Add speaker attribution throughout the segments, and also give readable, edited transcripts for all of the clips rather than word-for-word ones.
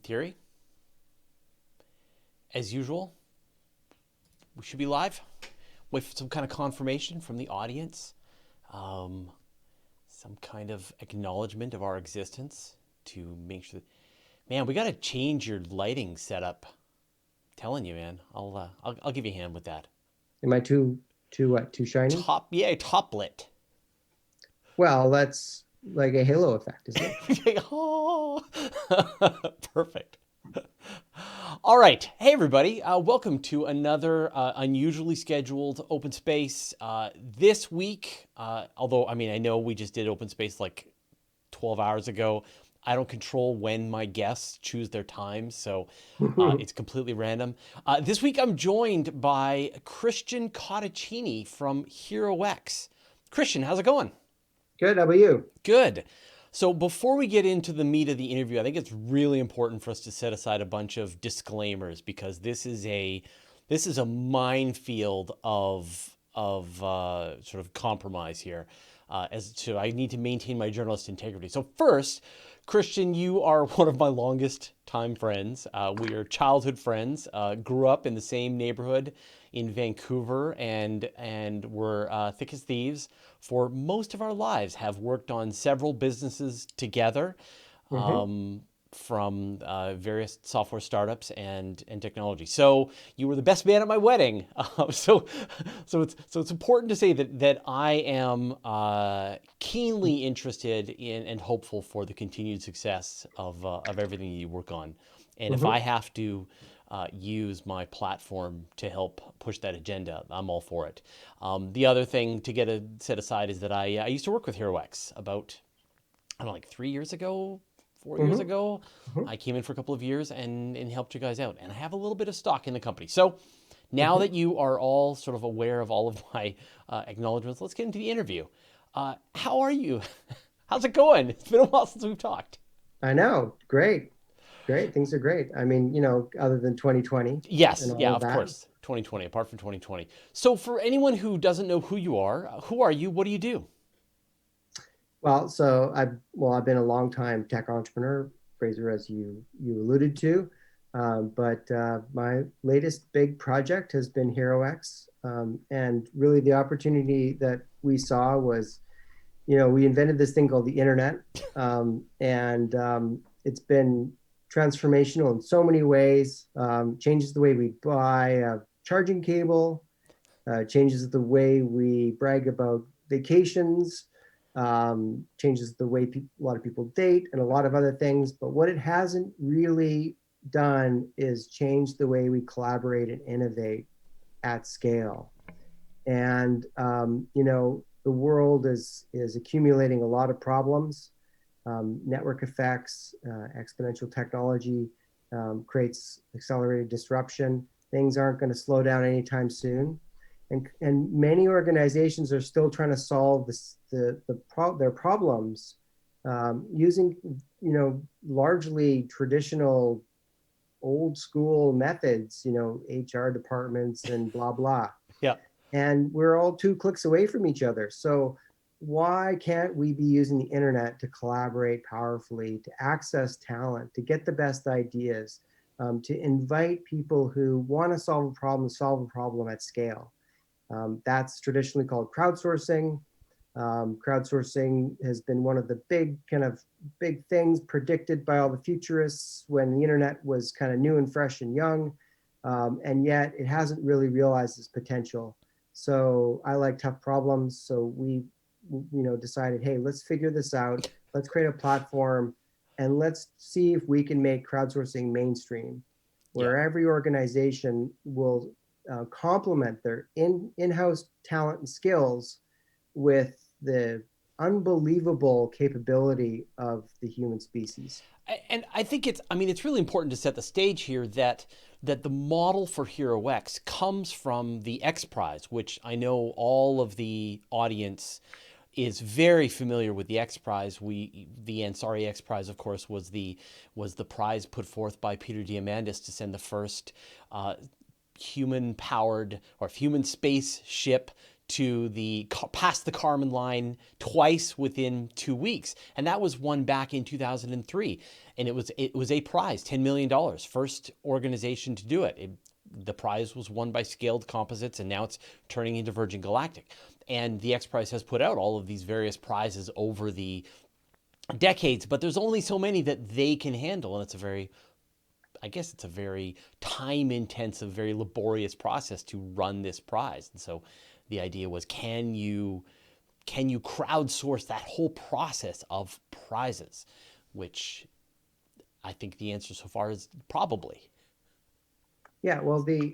Speaker 1: Thierry, as usual, we should be live. Wait for some kind of confirmation from the audience, some kind of acknowledgement of our existence to make sure that, man, we got to change your lighting setup. I'm telling you, man, I'll give you a hand with that.
Speaker 2: Am I too what? Too shiny?
Speaker 1: Top lit.
Speaker 2: Well, that's like a halo effect, isn't it?
Speaker 1: Oh, perfect. All right. Hey, everybody. Welcome to another unusually scheduled open space. This week, although, I mean, I know we just did open space like 12 hours ago. I don't control when my guests choose their times, so it's completely random. This week, I'm joined by Christian Cotichini from HeroX. Christian, how's it going?
Speaker 2: Good. How about you?
Speaker 1: Good. So before we get into the meat of the interview, I think it's really important for us to set aside a bunch of disclaimers because this is a minefield of sort of compromise here. As to, I need to maintain my journalist integrity. So first, Christian, you are one of my longest time friends. We are childhood friends. Grew up in the same neighborhood in Vancouver, and were thick as thieves for most of our lives. Have worked on several businesses together,
Speaker 2: hmm
Speaker 1: from various software startups and technology. So you were the best man at my wedding. So it's important to say that I am keenly interested in and hopeful for the continued success of everything you work on. And if I
Speaker 2: hmm
Speaker 1: have to use my platform to help push that agenda, I'm all for it. The other thing to get set aside is that I used to work with HeroX about, I don't know, like 3 years ago, 4 years
Speaker 2: hmm
Speaker 1: ago.
Speaker 2: hmm
Speaker 1: I came in for a couple of years and helped you guys out. And I have a little bit of stock in the company. So now
Speaker 2: hmm
Speaker 1: that you are all sort of aware of all of my acknowledgments, let's get into the interview. How are you? How's it going? It's been a while since we've talked.
Speaker 2: I know. Great. Great. Things are great. I mean, other than 2020 and
Speaker 1: Yes,
Speaker 2: all
Speaker 1: yeah,
Speaker 2: of
Speaker 1: of
Speaker 2: that.
Speaker 1: course. 2020, apart from 2020. So for anyone who doesn't know who are you? What do you do?
Speaker 2: Well, I've been a long time tech entrepreneur, Fraser, as you alluded to. But my latest big project has been HeroX, and really the opportunity that we saw was, we invented this thing called the internet, and it's been transformational in so many ways. Changes the way we buy a charging cable, changes the way we brag about vacations, changes the way a lot of people date, and a lot of other things. But what it hasn't really done is change the way we collaborate and innovate at scale. And the world is accumulating a lot of problems. Network effects, exponential technology creates accelerated disruption. Things aren't going to slow down anytime soon, and many organizations are still trying to solve their problems using largely traditional old school methods, HR departments and blah blah,
Speaker 1: Yeah.
Speaker 2: and we're all 2 clicks away from each other. So why can't we be using the internet to collaborate powerfully, to access talent, to get the best ideas, to invite people who want to solve a problem at scale? That's traditionally called crowdsourcing. Crowdsourcing has been one of the big things predicted by all the futurists when the internet was kind of new and fresh and young, and yet it hasn't really realized its potential. So I like tough problems. So we, decided, hey, let's figure this out. Let's create a platform, and let's see if we can make crowdsourcing mainstream,
Speaker 1: Yeah.
Speaker 2: where every organization will complement their in-house talent and skills with the unbelievable capability of the human species.
Speaker 1: And I think it's really important to set the stage here that the model for HeroX comes from the XPrize, which I know all of the audience is very familiar with. The XPrize. The Ansari XPrize, of course, was the prize put forth by Peter Diamandis to send the first human powered or human spaceship past the Kármán line twice within 2 weeks, and that was won back in 2003, and it was a prize, $10 million, first organization to do it. The prize was won by Scaled Composites, and now it's turning into Virgin Galactic. And the XPrize has put out all of these various prizes over the decades, but there's only so many that they can handle, and it's a very time-intensive, very laborious process to run this prize. And so the idea was, can you crowdsource that whole process of prizes? Which I think the answer so far is probably.
Speaker 2: Yeah, well, you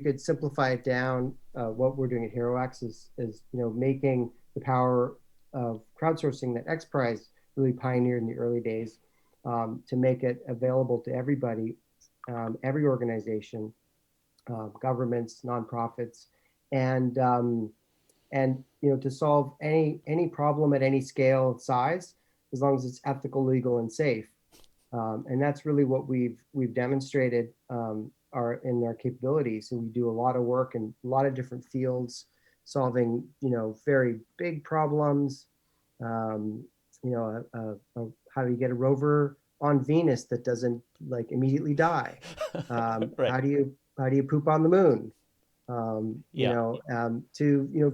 Speaker 2: could simplify it down. What we're doing at HeroX is making the power of crowdsourcing that XPrize really pioneered in the early days, to make it available to everybody, every organization, governments, nonprofits, and to solve any problem at any scale and size, as long as it's ethical, legal, and safe. And that's really what we've demonstrated in our capabilities. So we do a lot of work in a lot of different fields, solving very big problems. How do you get a rover on Venus that doesn't immediately die?
Speaker 1: Right.
Speaker 2: How do you poop on the moon? To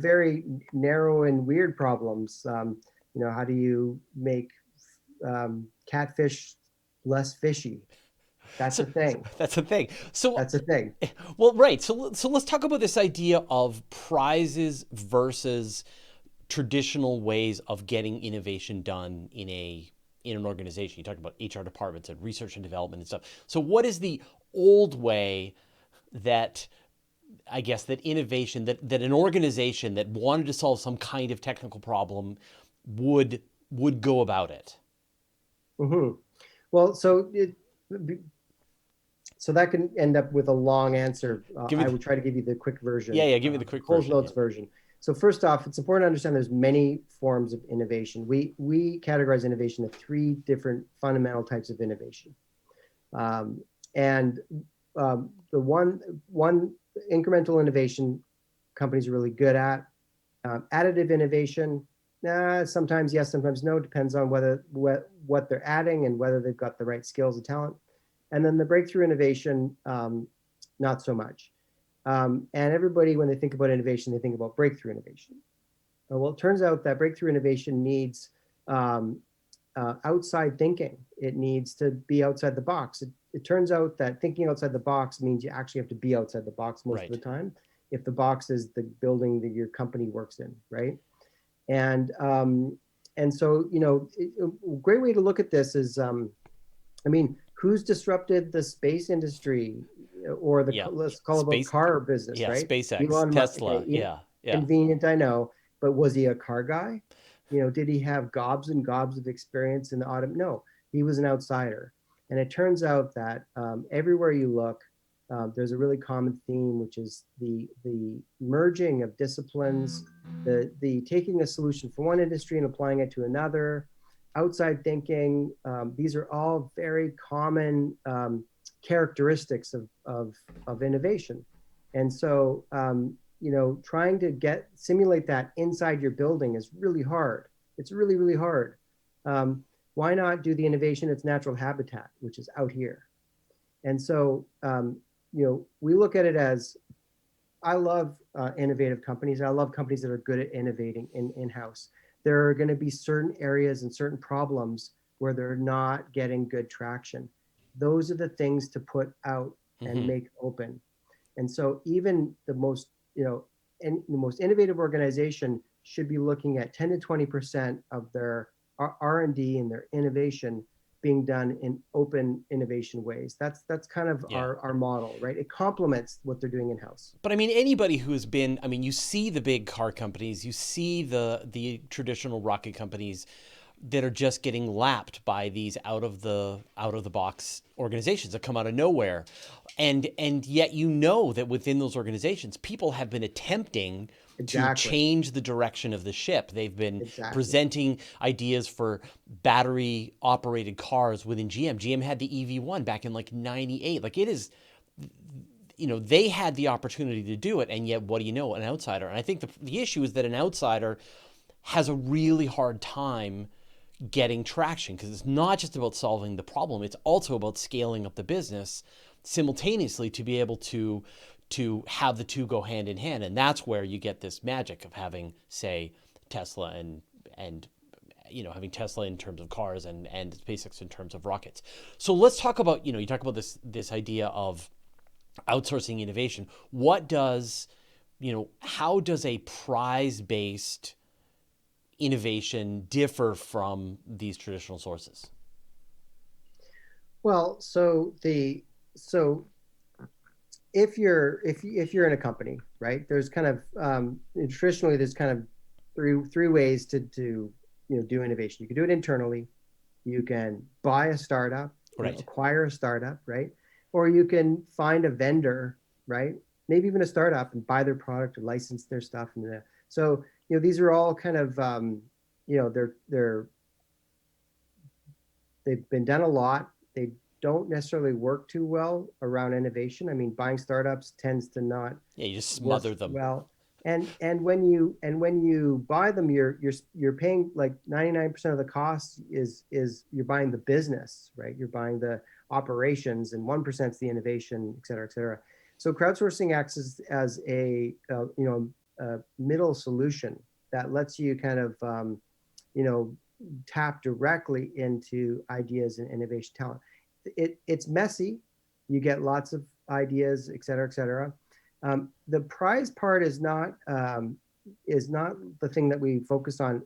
Speaker 2: very narrow and weird problems. How do you make catfish less fishy? That's a thing.
Speaker 1: That's a thing. So
Speaker 2: that's a thing.
Speaker 1: Well, right. So let's talk about this idea of prizes versus traditional ways of getting innovation done in an organization. You talked about HR departments and research and development and stuff. So what is the old way that innovation, that an organization that wanted to solve some kind of technical problem would go about it?
Speaker 2: Mm-hmm. Well, so that can end up with a long answer. I would try to give you the quick version.
Speaker 1: Yeah, give me the quick version.
Speaker 2: Notes version. So first off, it's important to understand there's many forms of innovation. We categorize innovation into 3 different fundamental types of innovation. The one incremental innovation companies are really good at. Additive innovation, sometimes yes, sometimes no, depends on what they're adding and whether they've got the right skills and talent. And then the breakthrough innovation, not so much. And everybody, when they think about innovation, they think about breakthrough innovation. Well, it turns out that breakthrough innovation needs outside thinking. It needs to be outside the box. It turns out that thinking outside the box means you actually have to be outside the box most of the time, if the box is the building that your company works in, right? And so, a great way to look at this is, who's disrupted the space industry or let's call it car business, right?
Speaker 1: SpaceX, Elon Tesla,
Speaker 2: Musk, convenient, I know, but was he a car guy? Did he have gobs and gobs of experience in the autumn? No, he was an outsider. And it turns out that everywhere you look, there's a really common theme, which is the merging of disciplines, the taking a solution from one industry and applying it to another, outside thinking. These are all very common characteristics of innovation. And so, trying to simulate that inside your building is really hard. It's really, really hard. Why not do the innovation in its natural habitat, which is out here? And so, we look at it as, I love innovative companies. I love companies that are good at innovating in-house. There are going to be certain areas and certain problems where they're not getting good traction. Those are the things to put out and make open. And so even the most innovative organization should be looking at 10 to 20% of their R&D and their innovation being done in open innovation ways. That's kind of our model, right? It complements what they're doing in-house.
Speaker 1: But anybody who's been, you see the big car companies, you see the traditional rocket companies that are just getting lapped by these out of the box organizations that come out of nowhere. And yet that within those organizations, people have been attempting to change the direction of the ship. They've been presenting ideas for battery operated cars within GM. GM had the EV1 back in 98. they had the opportunity to do it, and yet what do you know, an outsider. And I think the issue is that an outsider has a really hard time getting traction, because it's not just about solving the problem, it's also about scaling up the business simultaneously to be able to have the two go hand in hand. And that's where you get this magic of having, say, Tesla and having Tesla in terms of cars and SpaceX in terms of rockets. So let's talk about, you talk about this idea of outsourcing innovation. How does a prize-based innovation differ from these traditional sources?
Speaker 2: Well, so if you're in a company, right? There's kind of traditionally there's kind of three ways to do innovation. You can do it internally. You can buy a startup,
Speaker 1: Right.
Speaker 2: acquire a startup, right? Or you can find a vendor, right? Maybe even a startup, and buy their product or license their stuff. And so these are all kind of they've been done a lot. They don't necessarily work too well around innovation. I mean, buying startups tends to not
Speaker 1: Yeah, you just
Speaker 2: work
Speaker 1: smother them.
Speaker 2: well. And when you buy them, you're paying like 99% of the cost is you're buying the business, right? You're buying the operations, and 1% is the innovation, et cetera, et cetera. So crowdsourcing acts as a middle solution that lets you kind of tap directly into ideas and innovation talent. It's messy. You get lots of ideas, et cetera, et cetera. The prize part is not the thing that we focus on.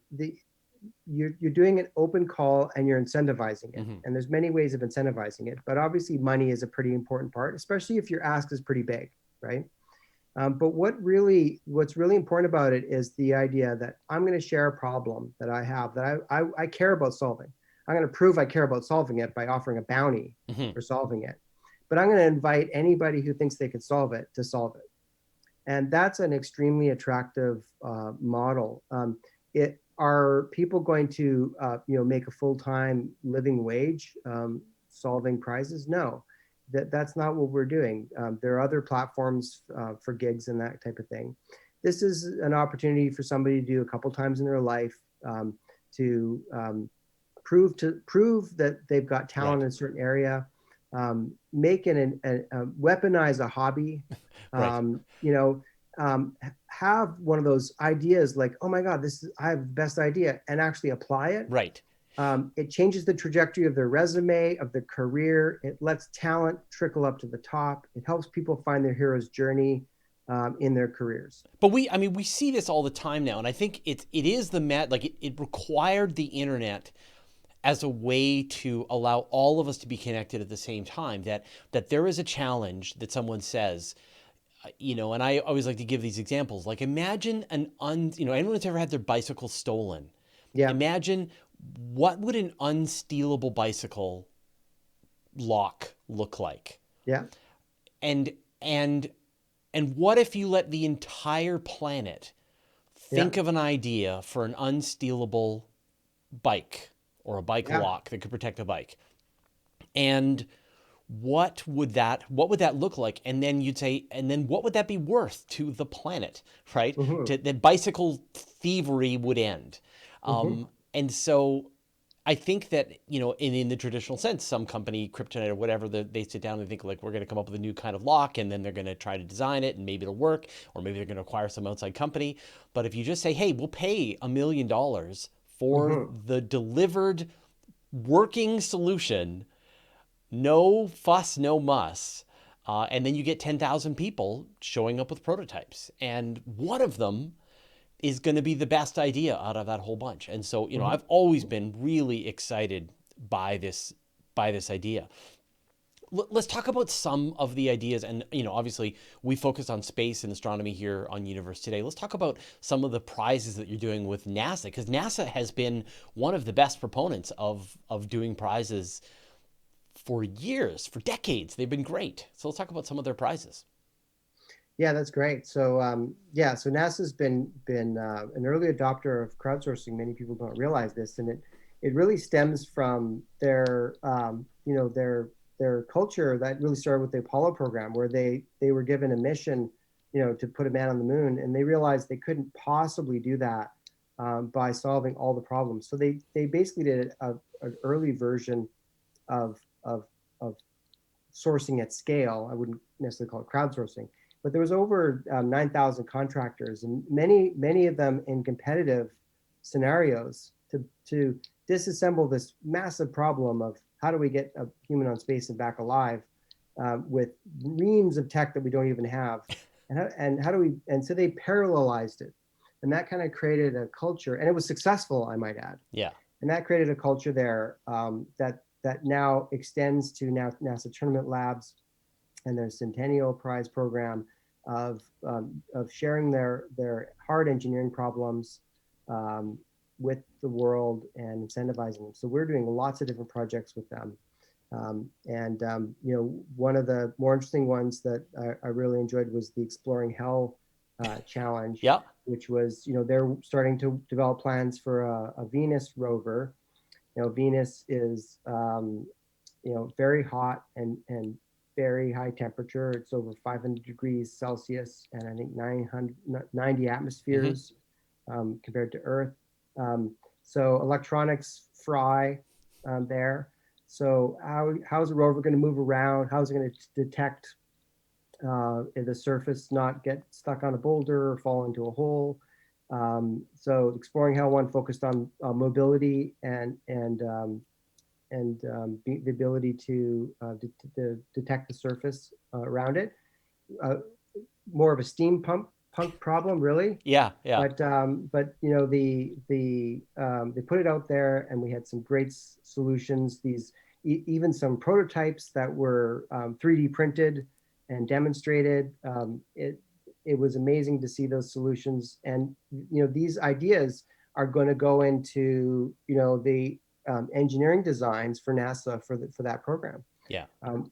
Speaker 2: You're doing an open call and you're incentivizing it.
Speaker 1: Mm-hmm.
Speaker 2: And there's many ways of incentivizing it, but obviously money is a pretty important part, especially if your ask is pretty big, right? But what's really important about it is the idea that I'm going to share a problem that I have that I care about solving. I'm going to prove I care about solving it by offering a bounty
Speaker 1: Mm-hmm.
Speaker 2: for solving it. But I'm going to invite anybody who thinks they can solve it to solve it. And that's an extremely attractive model. Are people going to make a full-time living wage solving prizes? No. That's not what we're doing. There are other platforms for gigs and that type of thing. This is an opportunity for somebody to do a couple times in their life to prove that they've got talent in a certain area, weaponize a hobby,
Speaker 1: Right.
Speaker 2: have one of those ideas like, oh my God, I have the best idea, and actually apply it.
Speaker 1: Right.
Speaker 2: It changes the trajectory of their resume, of their career. It lets talent trickle up to the top. It helps people find their hero's journey in their careers.
Speaker 1: But we see this all the time now, and I think it required the internet as a way to allow all of us to be connected at the same time. That there is a challenge that someone says, and I always like to give these examples. Like, imagine anyone that's ever had their bicycle stolen.
Speaker 2: Yeah.
Speaker 1: Imagine, what would an unstealable bicycle lock look like?
Speaker 2: Yeah.
Speaker 1: And what if you let the entire planet think of an idea for an unstealable bike, or a bike lock that could protect a bike? And what would that look like? And then you'd say, and then what would that be worth to the planet, right?
Speaker 2: Mm-hmm.
Speaker 1: That bicycle thievery would end.
Speaker 2: Mm-hmm.
Speaker 1: And so I think that, in the traditional sense, some company, Kryptonite or whatever, they sit down and think, like, we're going to come up with a new kind of lock, and then they're going to try to design it, and maybe it'll work, or maybe they're going to acquire some outside company. But if you just say, hey, we'll pay $1 million for the delivered working solution, no fuss, no muss, and then you get 10,000 people showing up with prototypes, and one of them is going to be the best idea out of that whole bunch. And so, I've always been really excited by this idea. Let's talk about some of the ideas. And, obviously we focus on space and astronomy here on Universe Today. Let's talk about some of the prizes that you're doing with NASA, because NASA has been one of the best proponents of doing prizes for years, for decades. They've been great. So let's talk about some of their prizes.
Speaker 2: Yeah, that's great. So so NASA's been an early adopter of crowdsourcing. Many people don't realize this, and it really stems from their their culture that really started with the Apollo program, where they were given a mission, to put a man on the moon, and they realized they couldn't possibly do that by solving all the problems. So they basically did an early version of of sourcing at scale. I wouldn't necessarily call it crowdsourcing, but there was over 9,000 contractors, and many of them in competitive scenarios to disassemble this massive problem of how do we get a human on space and back alive with reams of tech that we don't even have, and how do we? And so they parallelized it, and that kind of created a culture, and it was successful, I might add.
Speaker 1: Yeah.
Speaker 2: And that created a culture there that now extends to NASA tournament labs and their Centennial Prize program of sharing their hard engineering problems with the world and incentivizing them. So we're doing lots of different projects with them. One of the more interesting ones that I really enjoyed was the Exploring Hell challenge,
Speaker 1: Yeah.
Speaker 2: which was, they're starting to develop plans for a Venus rover. Venus is, very hot and very high temperature. It's over 500 degrees Celsius and I think 990 atmospheres compared to Earth. So electronics fry there. So how is a rover going to move around? How is it going to detect the surface not get stuck on a boulder or fall into a hole? So Exploring Hell 1 focused on mobility and the ability to detect the surface around it. More of a steam pump problem, really.
Speaker 1: Yeah.
Speaker 2: But they put it out there, and we had some great solutions. These even some prototypes that were 3D printed and demonstrated. It was amazing to see those solutions, and these ideas are going to go into the engineering designs for NASA for that program.
Speaker 1: Yeah.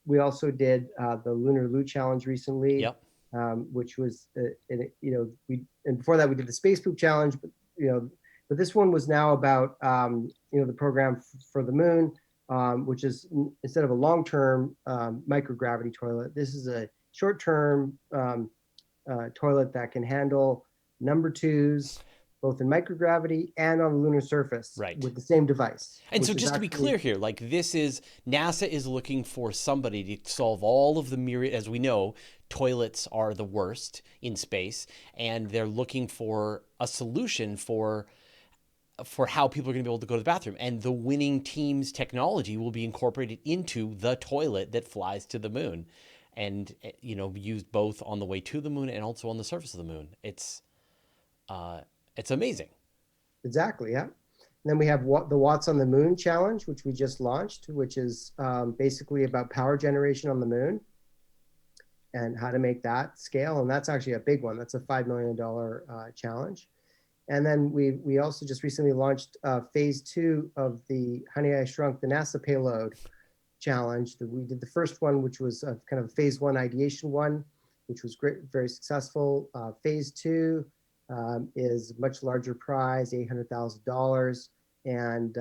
Speaker 2: We also did the Lunar Loot Challenge recently.
Speaker 1: Yep.
Speaker 2: Which was, and before that we did the Space Poop Challenge, but this one was now about, the program for the moon, which is instead of a long-term microgravity toilet, this is a short-term toilet that can handle number twos, both in microgravity and on the lunar surface,
Speaker 1: right,
Speaker 2: with the same device.
Speaker 1: And so just to be clear here, like NASA is looking for somebody to solve all of the myriad, as we know, toilets are the worst in space, and they're looking for a solution for how people are going to be able to go to the bathroom. And the winning team's technology will be incorporated into the toilet that flies to the moon and, used both on the way to the moon and also on the surface of the moon. It's amazing.
Speaker 2: Exactly, yeah. And then we have the Watts on the Moon Challenge, which we just launched, which is basically about power generation on the moon and how to make that scale. And that's actually a big one. That's a $5 million challenge. And then we also just recently launched phase 2 of the Honey, I Shrunk the NASA Payload Challenge. We did the first one, which was kind of a phase 1 ideation one, which was great, very successful. Phase 2 is much larger prize, $800,000, and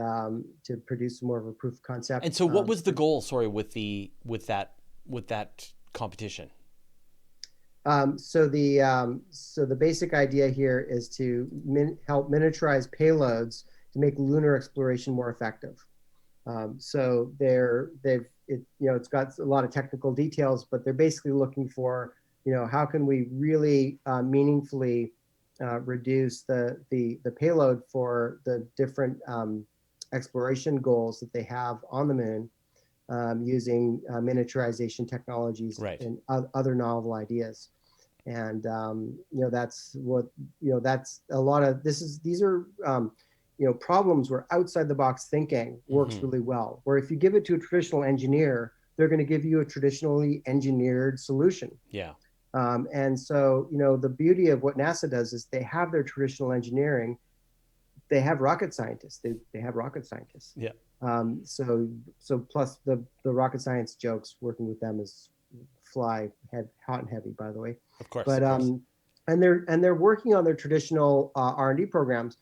Speaker 2: to produce more of a proof of concept.
Speaker 1: And so, what was the goal? Sorry, with that competition.
Speaker 2: So the basic idea here is to help miniaturize payloads to make lunar exploration more effective. So it's got a lot of technical details, but they're basically looking for how can we really meaningfully reduce the payload for the different exploration goals that they have on the moon using miniaturization technologies,
Speaker 1: right,
Speaker 2: and other novel ideas. And that's what that's a lot of these are problems where outside the box thinking works really well. Where if you give it to a traditional engineer, they're going to give you a traditionally engineered solution.
Speaker 1: Yeah.
Speaker 2: And so, the beauty of what NASA does is they have their traditional engineering. They have rocket scientists. They have rocket scientists.
Speaker 1: Yeah.
Speaker 2: So plus the rocket science jokes working with them is fly hot and heavy, by the way.
Speaker 1: Of course.
Speaker 2: But and they're working on their traditional R&D programs.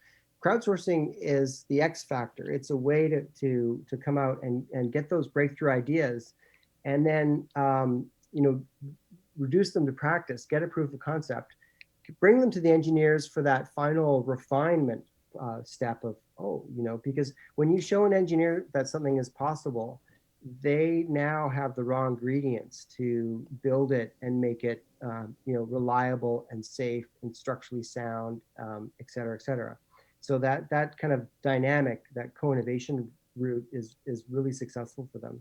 Speaker 2: Crowdsourcing is the X factor. It's a way to come out and get those breakthrough ideas and then reduce them to practice, get a proof of concept, bring them to the engineers for that final refinement step of, because when you show an engineer that something is possible, they now have the raw ingredients to build it and make it reliable and safe and structurally sound, et cetera, et cetera. So that kind of dynamic, that co-innovation route is really successful for them.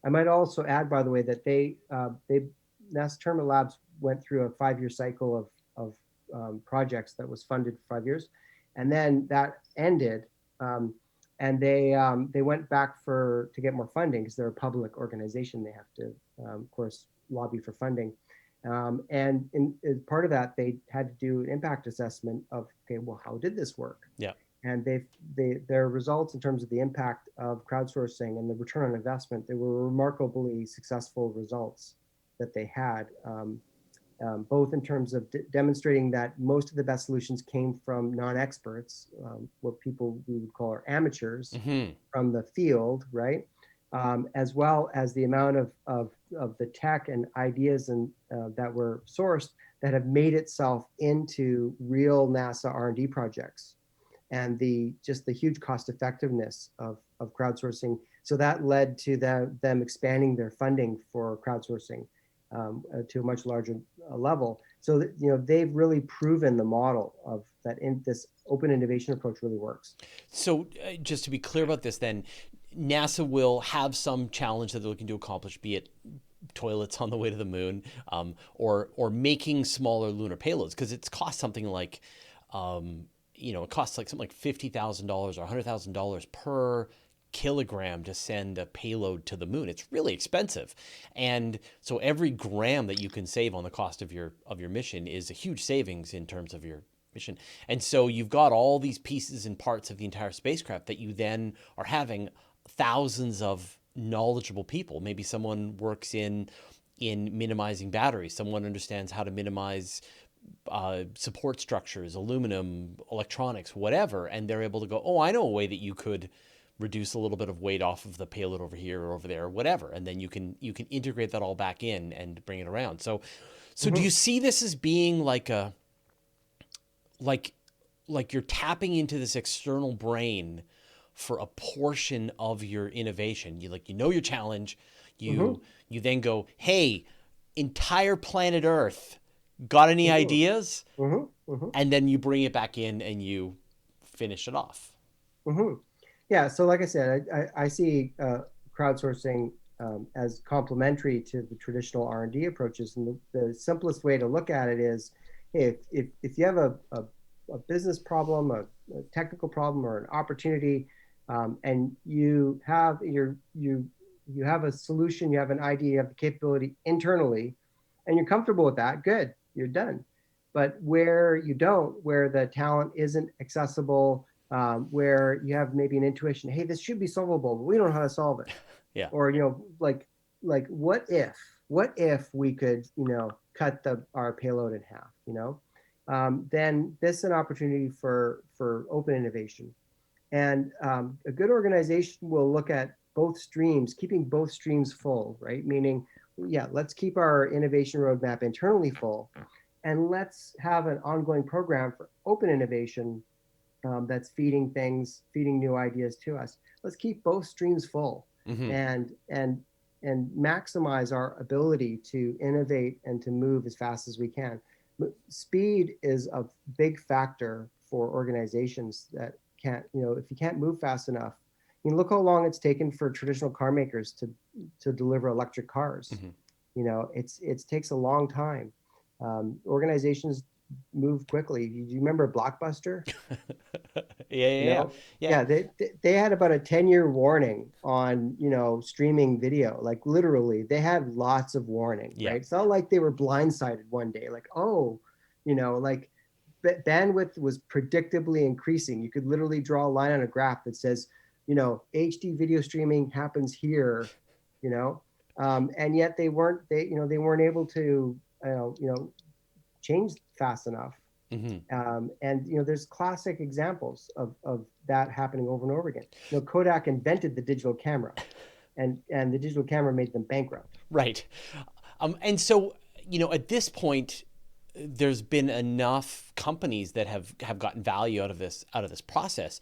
Speaker 2: I might also add, by the way, that NASA Terminal Labs went through a 5-year cycle of projects that was funded for 5 years, and then that ended, and they went back to get more funding because they're a public organization. They have to, of course, lobby for funding, and as part of that, they had to do an impact assessment of, okay, well, how did this work?
Speaker 1: Yeah.
Speaker 2: And their results in terms of the impact of crowdsourcing and the return on investment, they were remarkably successful results that they had, both in terms of demonstrating that most of the best solutions came from non-experts, what people we would call our amateurs from the field, right? As well as the amount of the tech and ideas that were sourced that have made itself into real NASA R&D projects, and the huge cost effectiveness of crowdsourcing. So that led to them expanding their funding for crowdsourcing to a much larger level. So that, they've really proven the model of that in this open innovation approach really works.
Speaker 1: So just to be clear about this, then NASA will have some challenge that they're looking to accomplish, be it toilets on the way to the moon, or making smaller lunar payloads, because it costs something like it costs like something like $50,000 or $100,000 per kilogram to send a payload to the moon. It's really expensive. And so every gram that you can save on the cost of your mission is a huge savings in terms of your mission. And so you've got all these pieces and parts of the entire spacecraft that you then are having thousands of knowledgeable people. Maybe someone works in minimizing batteries, someone understands how to minimize support structures, aluminum, electronics, whatever, and they're able to go, oh, I know a way that you could reduce a little bit of weight off of the payload over here or over there or whatever, and then you can integrate that all back in and bring it around. So do you see this as being like you're tapping into this external brain for a portion of your innovation? You your challenge, you then go, hey, entire planet Earth, got any ideas? And then you bring it back in and you finish it off.
Speaker 2: Yeah, so like I said, I see crowdsourcing as complementary to the traditional R&D approaches. And the simplest way to look at it is, hey, if you have a business problem, a technical problem, or an opportunity, and you have you have a solution, you have an idea, you have the capability internally, and you're comfortable with that, good, you're done. But where you don't, where the talent isn't accessible, where you have maybe an intuition, hey, this should be solvable, but we don't know how to solve it.
Speaker 1: Yeah.
Speaker 2: Or like what if we could cut our payload in half, then this is an opportunity for open innovation. And a good organization will look at both streams, keeping both streams full, right? Meaning, yeah, let's keep our innovation roadmap internally full, and let's have an ongoing program for open innovation that's feeding new ideas to us. Let's keep both streams full, and maximize our ability to innovate and to move as fast as we can. Speed is a big factor for organizations that can't, if you can't move fast enough. Look how long it's taken for traditional car makers to deliver electric cars. It takes a long time. Organizations move quickly. Do you remember Blockbuster?
Speaker 1: Yeah.
Speaker 2: They had about a 10-year warning on streaming video. Like literally, they had lots of warning.
Speaker 1: Yeah.
Speaker 2: Right? It's not like they were blindsided one day. Like, oh, like bandwidth was predictably increasing. You could literally draw a line on a graph that says, HD video streaming happens here. And yet they weren't able to change fast enough. And there's classic examples of that happening over and over again. Kodak invented the digital camera, and the digital camera made them bankrupt.
Speaker 1: Right. And so, at this point, there's been enough companies that have gotten value out of this process.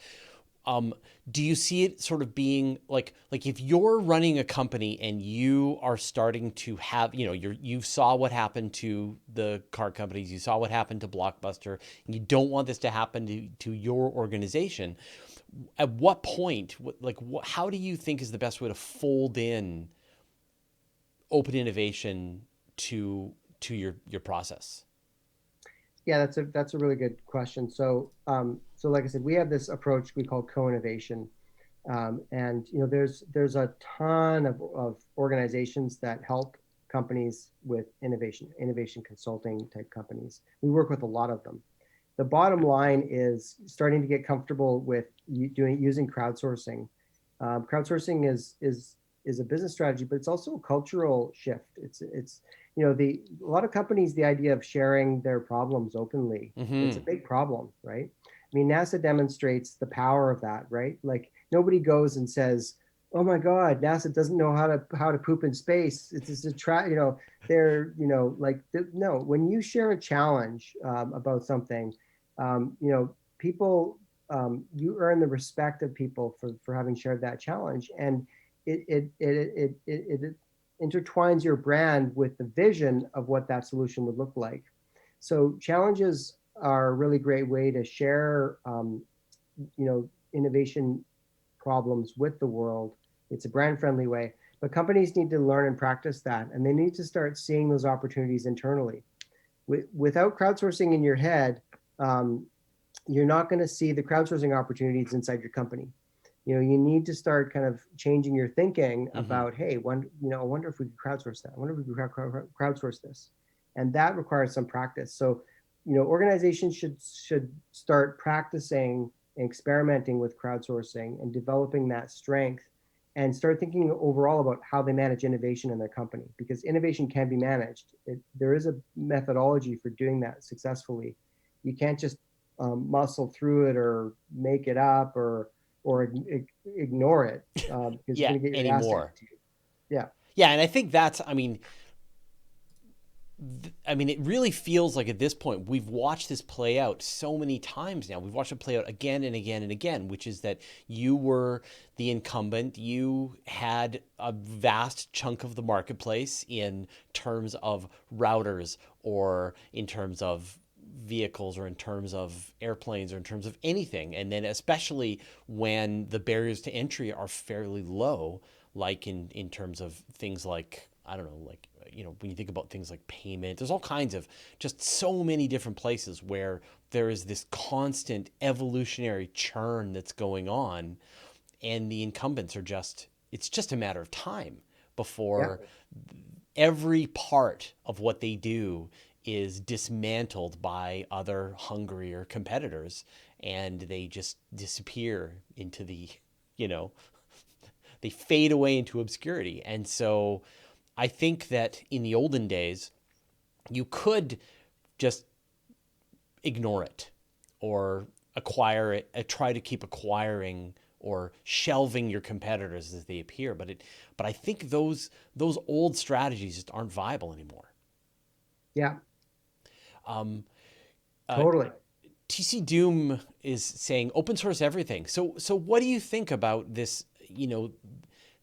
Speaker 1: Do you see it sort of being like if you're running a company and you are starting to have, you saw what happened to the car companies, you saw what happened to Blockbuster, and you don't want this to happen to your organization. At what point, how do you think is the best way to fold in open innovation to your process?
Speaker 2: Yeah, that's a really good question. So like I said, we have this approach we call co-innovation, and there's a ton of organizations that help companies with innovation consulting type companies. We work with a lot of them. The bottom line is starting to get comfortable with using crowdsourcing. Crowdsourcing is a business strategy, but it's also a cultural shift. It's a lot of companies, the idea of sharing their problems openly, it's a big problem, right? I mean, NASA demonstrates the power of that, right? Like nobody goes and says, "Oh my God, NASA doesn't know how to poop in space." It's just they're like no. When you share a challenge about something, people, you earn the respect of people for having shared that challenge, and it intertwines your brand with the vision of what that solution would look like. So challenges are a really great way to share, innovation problems with the world. It's a brand friendly way, but companies need to learn and practice that, and they need to start seeing those opportunities internally. Without crowdsourcing in your head, you're not going to see the crowdsourcing opportunities inside your company. You need to start kind of changing your thinking about, hey, I wonder if we could crowdsource that. I wonder if we could crowdsource this. And that requires some practice. So, organizations should start practicing and experimenting with crowdsourcing and developing that strength, and start thinking overall about how they manage innovation in their company, because innovation can be managed. There is a methodology for doing that successfully. You can't just muscle through it or make it up or ignore it, because
Speaker 1: Yeah,
Speaker 2: you're going to get your ass
Speaker 1: anymore.
Speaker 2: handed to you. Yeah.
Speaker 1: Yeah, and I think that's, it really feels like at this point we've watched this play out so many times now. We've watched it play out again and again and again, which is that you were the incumbent. You had a vast chunk of the marketplace in terms of routers, or in terms of vehicles, or in terms of airplanes, or in terms of anything. And then especially when the barriers to entry are fairly low, like in terms of things like, I don't know, like, when you think about things like payment, there's all kinds of just so many different places where there is this constant evolutionary churn that's going on, and the incumbents are it's just a matter of time
Speaker 2: Yeah.
Speaker 1: before every part of what they do is dismantled by other hungrier competitors, and they just disappear into you know, they fade away into obscurity. And so I think that in the olden days, you could just ignore it, or acquire it, try to keep acquiring or shelving your competitors as they appear. But I think those old strategies just aren't viable anymore.
Speaker 2: Yeah.
Speaker 1: Um,
Speaker 2: Totally.
Speaker 1: TC Doom is saying open source everything. So what do you think about this?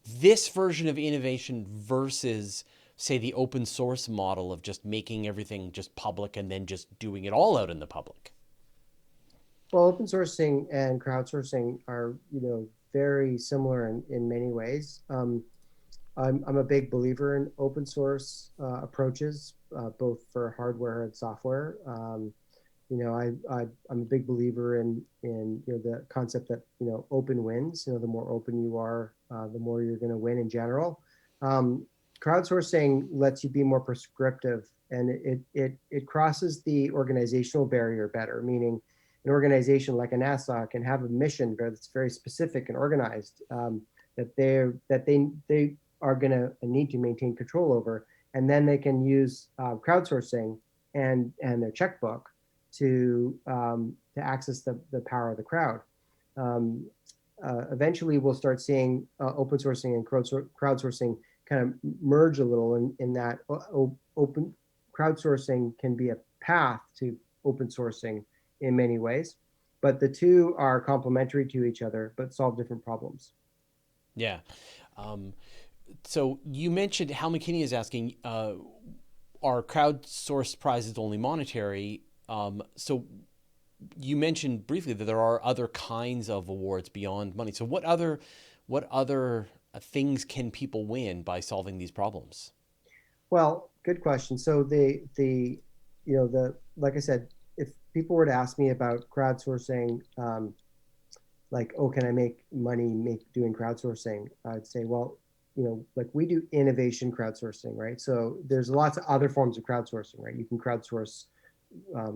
Speaker 1: This version of innovation versus, say, the open source model of just making everything just public and then just doing it all out in the public.
Speaker 2: Well, open sourcing and crowdsourcing are, very similar in many ways. I'm a big believer in open source approaches, both for hardware and software. I'm a big believer in the concept that open wins. The more open you are, the more you're going to win in general. Crowdsourcing lets you be more prescriptive, and it crosses the organizational barrier better. Meaning, an organization like a NASA can have a mission that's very specific and organized, that they are going to need to maintain control over, and then they can use crowdsourcing and their checkbook to access the power of the crowd. eventually we'll start seeing open sourcing and crowdsourcing kind of merge a little in that open crowdsourcing can be a path to open sourcing in many ways, but the two are complementary to each other but solve different problems.
Speaker 1: Yeah. So you mentioned Hal McKinney is asking, are crowdsourced prizes only monetary? So you mentioned briefly that there are other kinds of awards beyond money. So what other things can people win by solving these problems?
Speaker 2: Well, good question. So the like I said, if people were to ask me about crowdsourcing, like, oh, can I make money doing crowdsourcing? I'd say, well, like we do innovation crowdsourcing, right? So there's lots of other forms of crowdsourcing, right? You can crowdsource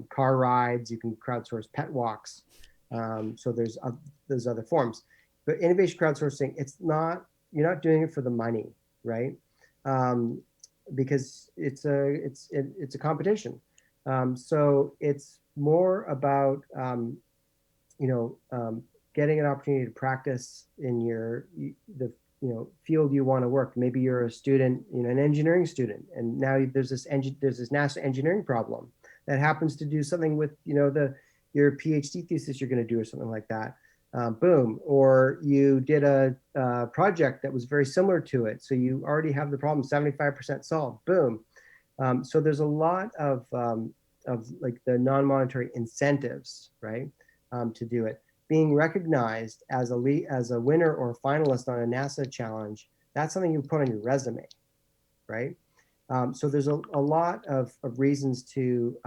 Speaker 2: car rides, you can crowdsource pet walks. So there's other forms, but innovation crowdsourcing, it's not you're not doing it for the money, right? Um, because it's a competition. So it's more about you know um, getting an opportunity to practice in the field you want to work. Maybe you're a student, an engineering student, and now there's this NASA engineering problem that happens to do something with the your PhD thesis you're going to do or something like that. Boom, or you did a project that was very similar to it, so you already have the problem 75% solved. Boom. So there's a lot of like the non-monetary incentives, right, to do it. Being recognized as as a winner or a finalist on a NASA challenge, that's something you put on your resume, right? So there's a lot of reasons to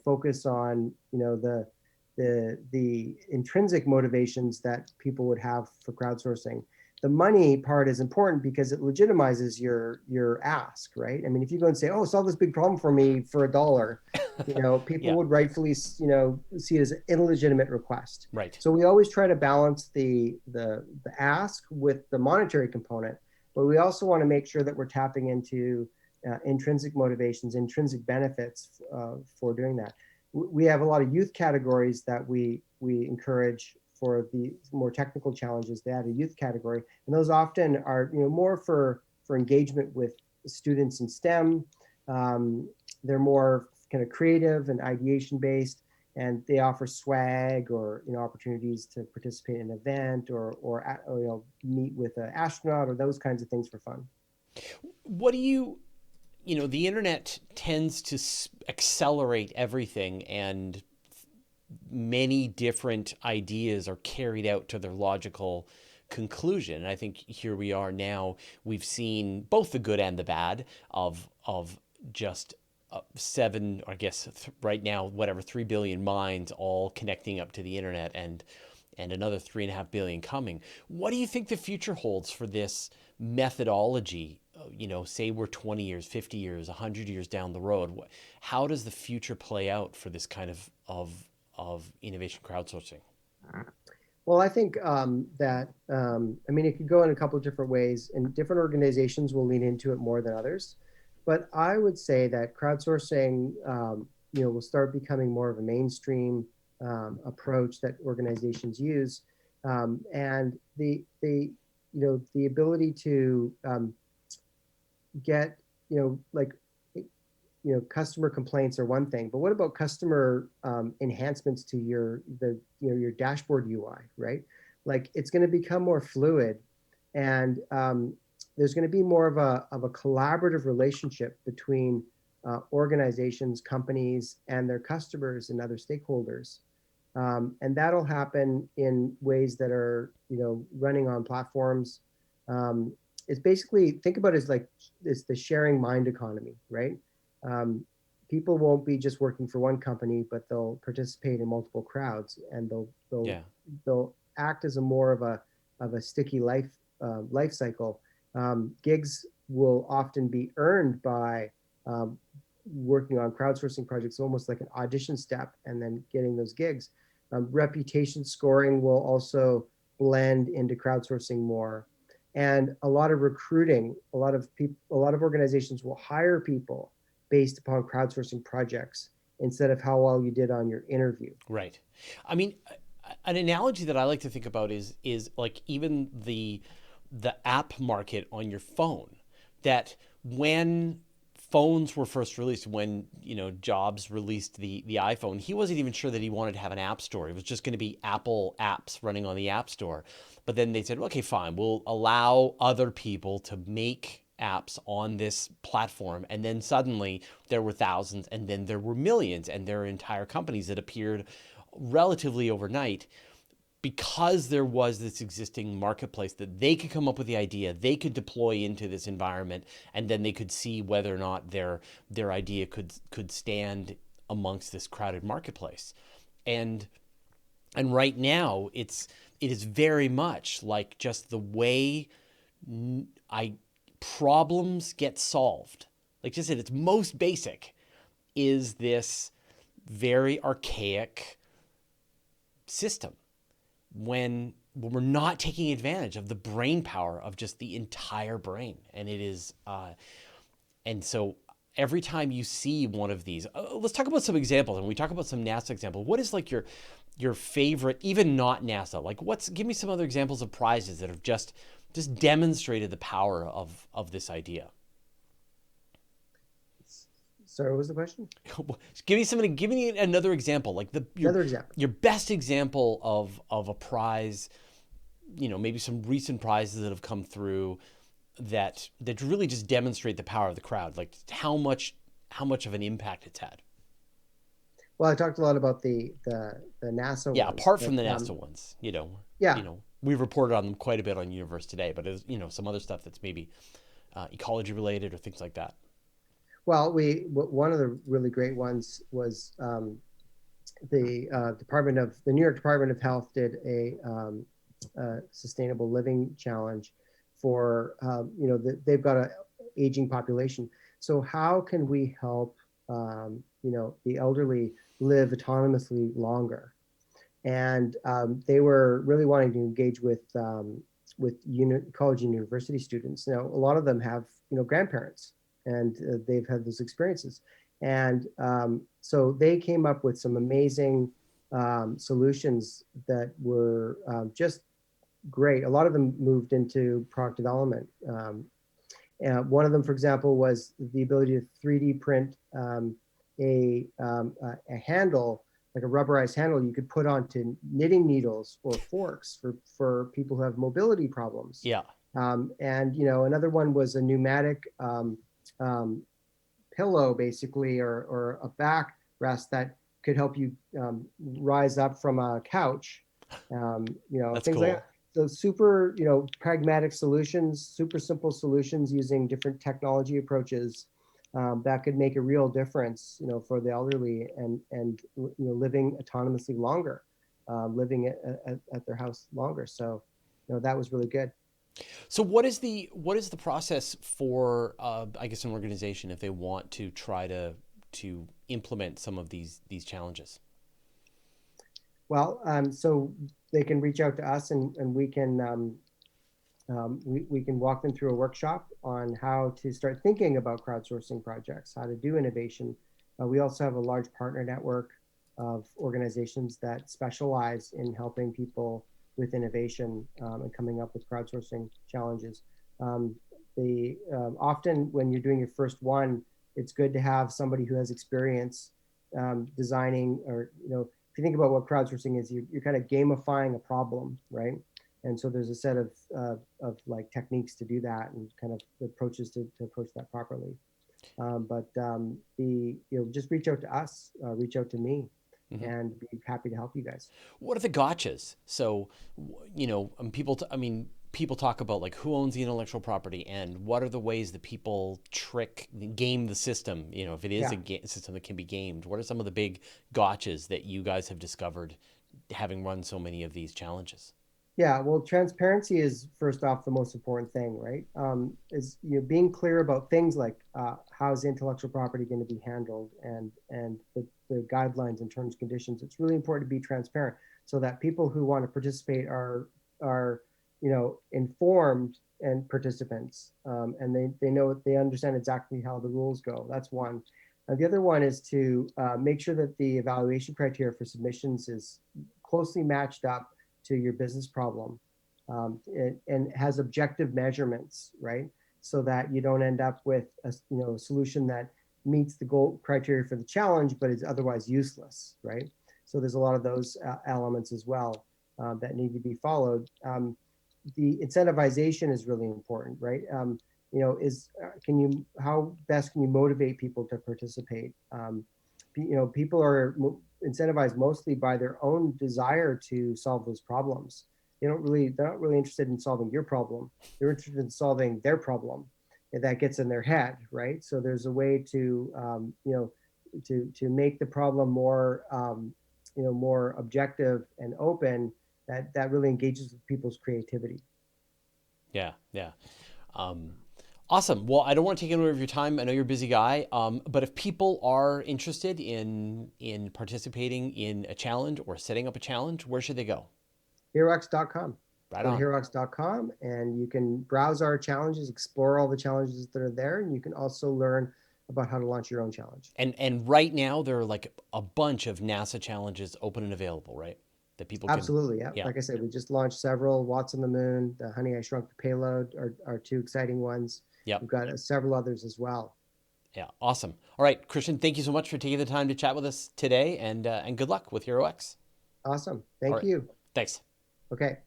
Speaker 2: focus on the intrinsic motivations that people would have for crowdsourcing. The money part is important because it legitimizes your ask, right? I mean, if you go and say, "Oh, solve this big problem for me for $1," people
Speaker 1: Yeah,
Speaker 2: would rightfully see it as an illegitimate request.
Speaker 1: right.
Speaker 2: So we always try to balance the ask with the monetary component, but we also want to make sure that we're tapping into intrinsic motivations, intrinsic benefits for doing that. We have a lot of youth categories that we encourage for the more technical challenges. They add a youth category, and those often are more for engagement with students in STEM. They're more kind of creative and ideation based, and they offer swag or opportunities to participate in an event or meet with an astronaut or those kinds of things for fun.
Speaker 1: What do the internet tends to accelerate everything, and many different ideas are carried out to their logical conclusion. And I think here we are now. We've seen both the good and the bad of just seven, I guess right now, whatever 3 billion minds all connecting up to the internet, and another 3.5 billion coming. What do you think the future holds for this methodology? Say we're 20 years, 50 years, 100 years down the road. How does the future play out for this kind of innovation crowdsourcing?
Speaker 2: Well, I think that I mean it could go in a couple of different ways, and different organizations will lean into it more than others. But I would say that crowdsourcing, will start becoming more of a mainstream approach that organizations use, and the ability to get like customer complaints are one thing, but what about customer enhancements to your dashboard UI, right? Like it's going to become more fluid, and there's going to be more of a collaborative relationship between organizations, companies, and their customers and other stakeholders. And that'll happen in ways that are running on platforms. It's basically, think about it as like it's the sharing mind economy, right? um, People won't be just working for one company, but they'll participate in multiple crowds, and
Speaker 1: Yeah.
Speaker 2: they'll act as a more of a sticky life cycle. Gigs will often be earned by working on crowdsourcing projects, almost like an audition step, and then getting those gigs. Reputation scoring will also blend into crowdsourcing more, and a lot of recruiting. A lot of organizations will hire people based upon crowdsourcing projects instead of how well you did on your interview.
Speaker 1: Right. I mean, an analogy that I like to think about is like even the app market on your phone. That when phones were first released, when Jobs released the iPhone, he wasn't even sure that he wanted to have an app store. It was just going to be Apple apps running on the App Store. But then they said, okay, fine, we'll allow other people to make apps on this platform. And then suddenly there were thousands, and then there were millions, and there are entire companies that appeared relatively overnight because there was this existing marketplace that they could come up with the idea, they could deploy into this environment, and then they could see whether or not their idea could stand amongst this crowded marketplace. And right now it is very much like just the way I problems get solved. Like just at its most basic is this very archaic system when we're not taking advantage of the brain power of just the entire brain. And it is and so every time you see one of these, let's talk about some examples. And we talk about some NASA examples. What is like your favorite, even not NASA, like give me some other examples of prizes that have just demonstrated the power of this idea.
Speaker 2: So what was the question?
Speaker 1: Give me another example, like
Speaker 2: Another example.
Speaker 1: your best example of a prize, maybe some recent prizes that have come through that really just demonstrate the power of the crowd, like how much of an impact it's had.
Speaker 2: Well, I talked a lot about the NASA
Speaker 1: Yeah,
Speaker 2: ones,
Speaker 1: apart
Speaker 2: but
Speaker 1: from the NASA ones,
Speaker 2: yeah.
Speaker 1: we reported on them quite a bit on Universe Today, but as some other stuff that's maybe ecology related or things like that.
Speaker 2: Well, one of the really great ones was the New York Department of Health did a sustainable living challenge for they've got an aging population. So how can we help the elderly live autonomously longer? And they were really wanting to engage with college and university students. Now, a lot of them have grandparents, and they've had those experiences. And so they came up with some amazing solutions that were just great. A lot of them moved into product development. One of them, for example, was the ability to 3D print a handle, like a rubberized handle you could put onto knitting needles or forks for people who have mobility problems.
Speaker 1: Yeah.
Speaker 2: And another one was a pneumatic pillow, basically, or a back rest that could help you rise up from a couch.
Speaker 1: That's
Speaker 2: things
Speaker 1: cool.
Speaker 2: like that. So super, pragmatic solutions, super simple solutions using different technology approaches that could make a real difference, for the elderly and living autonomously longer, living at their house longer. So, that was really good.
Speaker 1: So what is the process for I guess an organization if they want to try to implement some of these challenges?
Speaker 2: Well, so they can reach out to us, and we can we can walk them through a workshop on how to start thinking about crowdsourcing projects, how to do innovation. We also have a large partner network of organizations that specialize in helping people with innovation and coming up with crowdsourcing challenges. Often when you're doing your first one, it's good to have somebody who has experience designing, or if you think about what crowdsourcing is, you're kind of gamifying a problem, right? And so there's a set of like techniques to do that, and kind of approaches to approach that properly. Just reach out to us, reach out to me,
Speaker 1: Mm-hmm.
Speaker 2: and be happy to help you guys.
Speaker 1: What are the gotchas? So, people talk about like who owns the intellectual property and what are the ways that people game the system. If it is a system that can be gamed, what are some of the big gotchas that you guys have discovered having run so many of these challenges?
Speaker 2: Yeah, well, transparency is first off the most important thing, right? Is being clear about things like how's intellectual property going to be handled, and the guidelines and terms and conditions. It's really important to be transparent so that people who want to participate are informed and participants, and they understand exactly how the rules go. That's one. The other one is to make sure that the evaluation criteria for submissions is closely matched up to your business problem, and has objective measurements, right? So that you don't end up with a solution that meets the goal criteria for the challenge, but is otherwise useless, right? So there's a lot of those elements as well that need to be followed. The incentivization is really important, right? Is can you how best can you motivate people to participate? People are incentivized mostly by their own desire to solve those problems. They're not really interested in solving your problem. They're interested in solving their problem, and that gets in their head, right? So there's a way to to make the problem more more objective and open, that really engages with people's creativity.
Speaker 1: Yeah, yeah. Um, awesome. Well, I don't want to take any more of your time. I know you're a busy guy, but if people are interested in participating in a challenge or setting up a challenge, where should they go?
Speaker 2: HeroX.com.
Speaker 1: Right
Speaker 2: Go to
Speaker 1: on.
Speaker 2: HeroX.com and you can browse our challenges, explore all the challenges that are there, and you can also learn about how to launch your own challenge.
Speaker 1: And right now there are like a bunch of NASA challenges open and available, right? That people can.
Speaker 2: Absolutely, yeah.
Speaker 1: Yeah.
Speaker 2: Like I said, we just launched several. Watts on the Moon, the Honey I Shrunk the Payload are two exciting ones.
Speaker 1: Yep.
Speaker 2: We've got several others as well.
Speaker 1: Yeah. Awesome. All right, Christian. Thank you so much for taking the time to chat with us today, and good luck with HeroX.
Speaker 2: Awesome.
Speaker 1: All
Speaker 2: Thank
Speaker 1: right.
Speaker 2: you.
Speaker 1: Thanks.
Speaker 2: Okay.